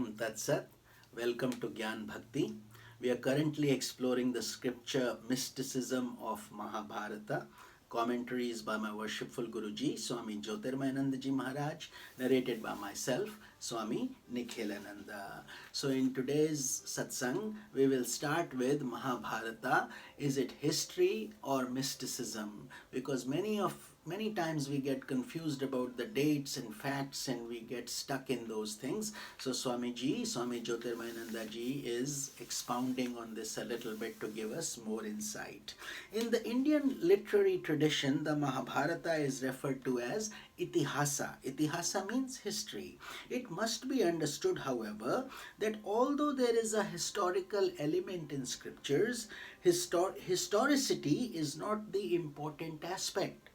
Om Tat Sat. Welcome to Gyan Bhakti. We are currently exploring the scripture Mysticism of Mahabharata. Commentaries by my worshipful Guruji, Swami Jyotirmayananda Ji Maharaj, narrated by myself, Swami Nikhilananda. So in today's satsang, we will start with Mahabharata. Is it history or mysticism? Because many times we get confused about the dates and facts and we get stuck in those things. So Swami Jyotirmayananda Ji is expounding on this a little bit to give us more insight. In the Indian literary tradition, the Mahabharata is referred to as Itihasa. Itihasa means history. It must be understood, however, that although there is a historical element in scriptures, historicity is not the important aspect.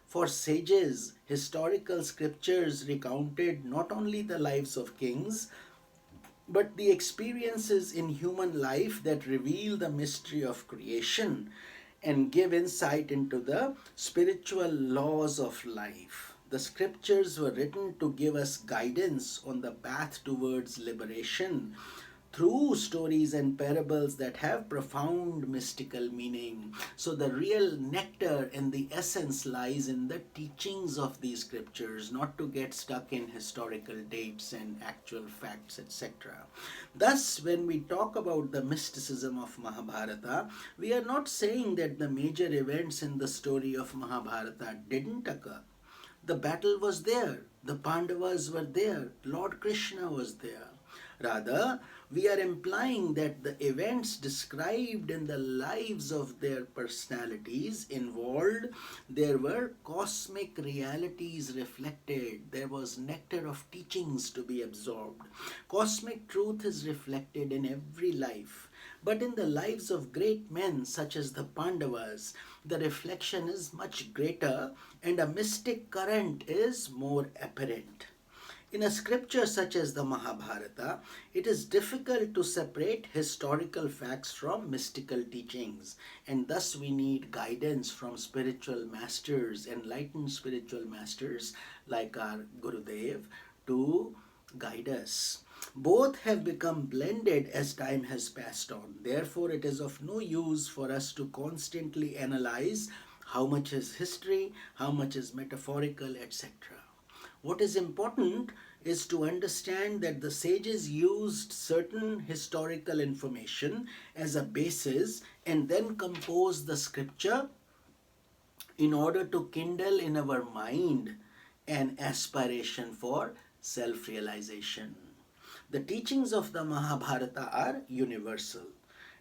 For sages, historical scriptures recounted not only the lives of kings, but the experiences in human life that reveal the mystery of creation and give insight into the spiritual laws of life. The scriptures were written to give us guidance on the path towards liberation through stories and parables that have profound mystical meaning. So the real nectar and the essence lies in the teachings of these scriptures, not to get stuck in historical dates and actual facts, etc. Thus, when we talk about the mysticism of Mahabharata, we are not saying that the major events in the story of Mahabharata didn't occur. The battle was there, the Pandavas were there, Lord Krishna was there. Rather, we are implying that the events described in the lives of their personalities involved, there were cosmic realities reflected. There was nectar of teachings to be absorbed. Cosmic truth is reflected in every life. But in the lives of great men such as the Pandavas, the reflection is much greater and a mystic current is more apparent. In a scripture such as the Mahabharata, it is difficult to separate historical facts from mystical teachings, and thus we need guidance from spiritual masters, enlightened spiritual masters like our Gurudev, to guide us. Both have become blended as time has passed on. Therefore, it is of no use for us to constantly analyze how much is history, how much is metaphorical, etc. What is important is to understand that the sages used certain historical information as a basis and then composed the scripture in order to kindle in our mind an aspiration for self-realization. The teachings of the Mahabharata are universal.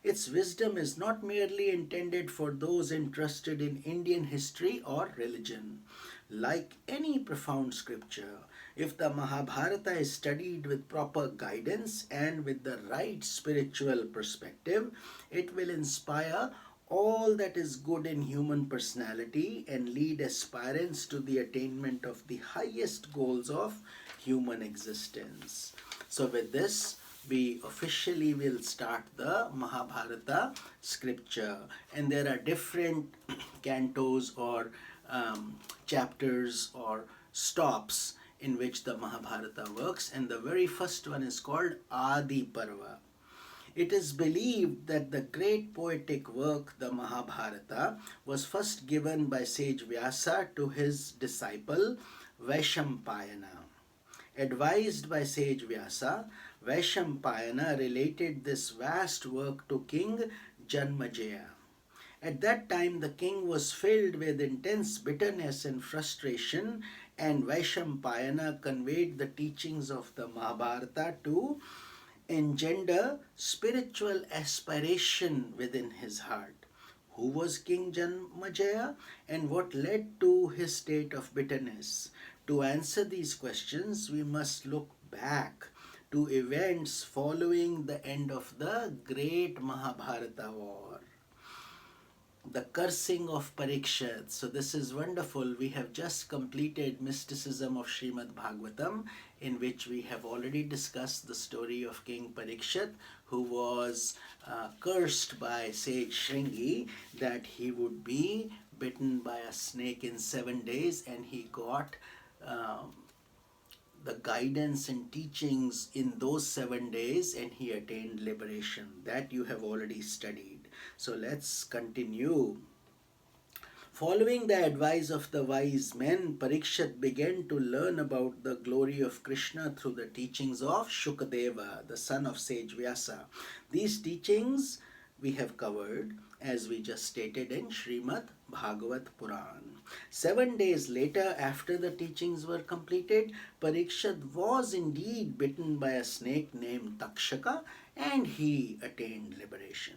Its wisdom is not merely intended for those interested in Indian history or religion. Like any profound scripture, if the Mahabharata is studied with proper guidance and with the right spiritual perspective, it will inspire all that is good in human personality and lead aspirants to the attainment of the highest goals of human existence. So with this, we officially will start the Mahabharata scripture, and there are different cantos or chapters or stops in which the Mahabharata works, and the very first one is called Adi Parva. It is believed that the great poetic work, the Mahabharata, was first given by Sage Vyasa to his disciple Vaishampayana. Advised by Sage Vyasa, Vaishampayana related this vast work to King Janmajaya. At that time, the king was filled with intense bitterness and frustration, and Vaishampayana conveyed the teachings of the Mahabharata to engender spiritual aspiration within his heart. Who was King Janmajaya and what led to his state of bitterness? To answer these questions, we must look back to events following the end of the great Mahabharata war. The Cursing of Pariksha. So this is wonderful. We have just completed Mysticism of Srimad Bhagavatam, in which we have already discussed the story of King Parikshit, who was cursed by sage Shringi that he would be bitten by a snake in 7 days, and he got the guidance and teachings in those 7 days, and he attained liberation. That you have already studied. So let's continue. Following the advice of the wise men, Parikshit began to learn about the glory of Krishna through the teachings of Shukadeva, the son of Sage Vyasa. These teachings we have covered, as we just stated, in Srimad Bhagavat Puran. 7 days later, after the teachings were completed, Parikshit was indeed bitten by a snake named Takshaka, and he attained liberation.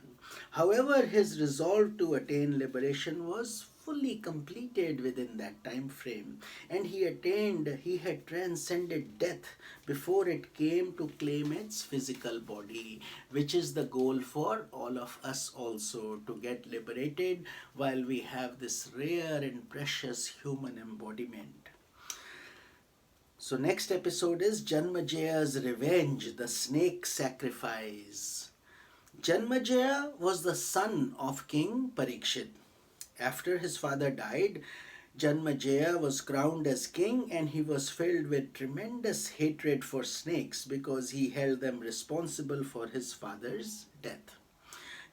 However, his resolve to attain liberation was fully completed within that time frame, and he had transcended death before it came to claim its physical body, which is the goal for all of us also, to get liberated while we have this rare and precious human embodiment. So next episode is Janmajaya's revenge, the snake sacrifice. Janmajaya was the son of King Parikshit. After his father died, Janmajaya was crowned as king, and he was filled with tremendous hatred for snakes because he held them responsible for his father's death.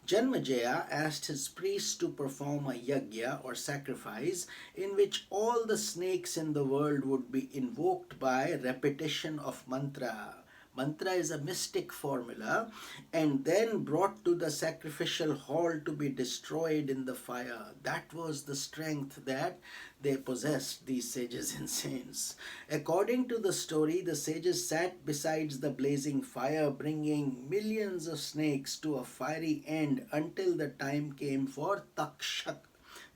Janmajaya asked his priests to perform a yajna or sacrifice in which all the snakes in the world would be invoked by repetition of mantra. Mantra is a mystic formula, and then brought to the sacrificial hall to be destroyed in the fire. That was the strength that they possessed, these sages and saints. According to the story, the sages sat beside the blazing fire, bringing millions of snakes to a fiery end until the time came for Takshak,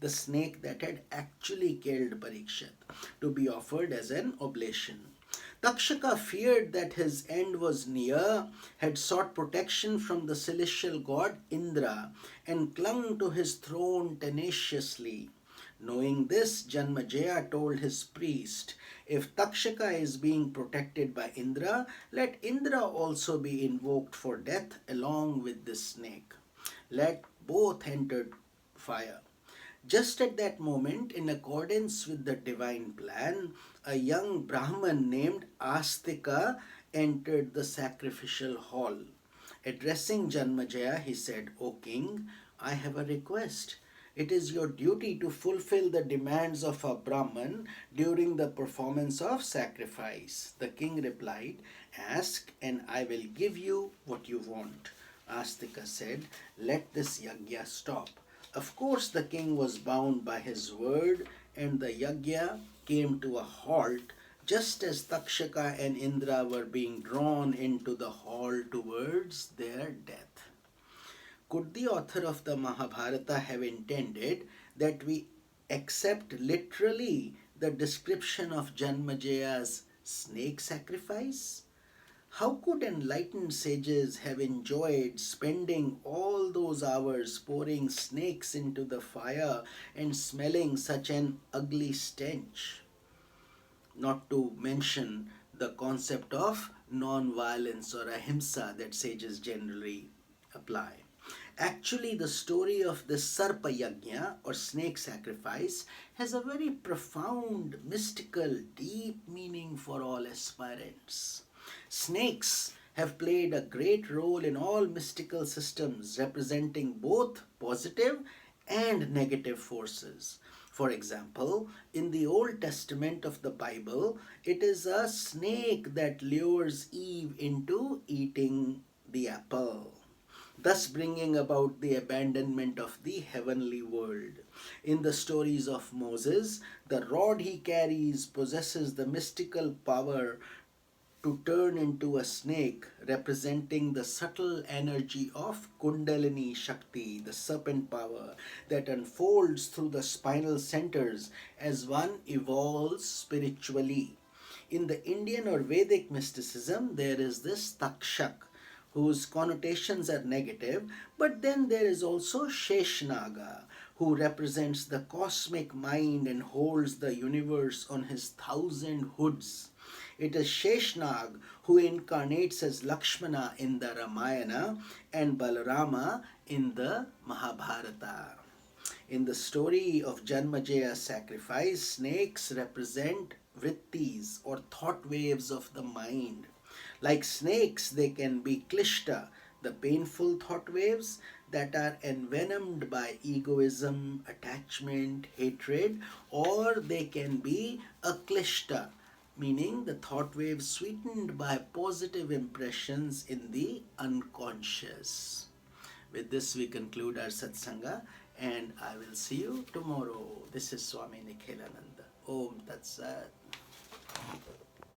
the snake that had actually killed Parikshit, to be offered as an oblation. Takshaka feared that his end was near, had sought protection from the celestial god Indra, and clung to his throne tenaciously. Knowing this, Janmajaya told his priest, if Takshaka is being protected by Indra, let Indra also be invoked for death along with this snake. Let both enter fire. Just at that moment, in accordance with the divine plan, a young Brahman named Astika entered the sacrificial hall. Addressing Janmajaya, he said, O king, I have a request. It is your duty to fulfill the demands of a Brahman during the performance of sacrifice. The king replied, ask and I will give you what you want. Astika said, let this yajna stop. Of course, the king was bound by his word, and the yajna came to a halt just as Takshaka and Indra were being drawn into the hall towards their death. Could the author of the Mahabharata have intended that we accept literally the description of Janmajaya's snake sacrifice? How could enlightened sages have enjoyed spending all those hours pouring snakes into the fire and smelling such an ugly stench? Not to mention the concept of non-violence or ahimsa that sages generally apply. Actually, the story of the Sarpa Yajna or snake sacrifice has a very profound, mystical, deep meaning for all aspirants. Snakes have played a great role in all mystical systems, representing both positive and negative forces. For example, in the Old Testament of the Bible, it is a snake that lures Eve into eating the apple, thus bringing about the abandonment of the heavenly world. In the stories of Moses, the rod he carries possesses the mystical power to turn into a snake, representing the subtle energy of Kundalini Shakti, the serpent power that unfolds through the spinal centers as one evolves spiritually. In the Indian or Vedic mysticism, there is this Takshak, whose connotations are negative, but then there is also Sheshnaga, who represents the cosmic mind and holds the universe on his 1,000 hoods. It is Sheshnag who incarnates as Lakshmana in the Ramayana and Balarama in the Mahabharata. In the story of Janmajaya's sacrifice, snakes represent vrittis or thought waves of the mind. Like snakes, they can be klishta, the painful thought waves that are envenomed by egoism, attachment, hatred, or they can be aklishta, meaning the thought waves sweetened by positive impressions in the unconscious. With this, we conclude our satsanga, and I will see you tomorrow. This is Swami Nikhilananda. Om Tat Sat.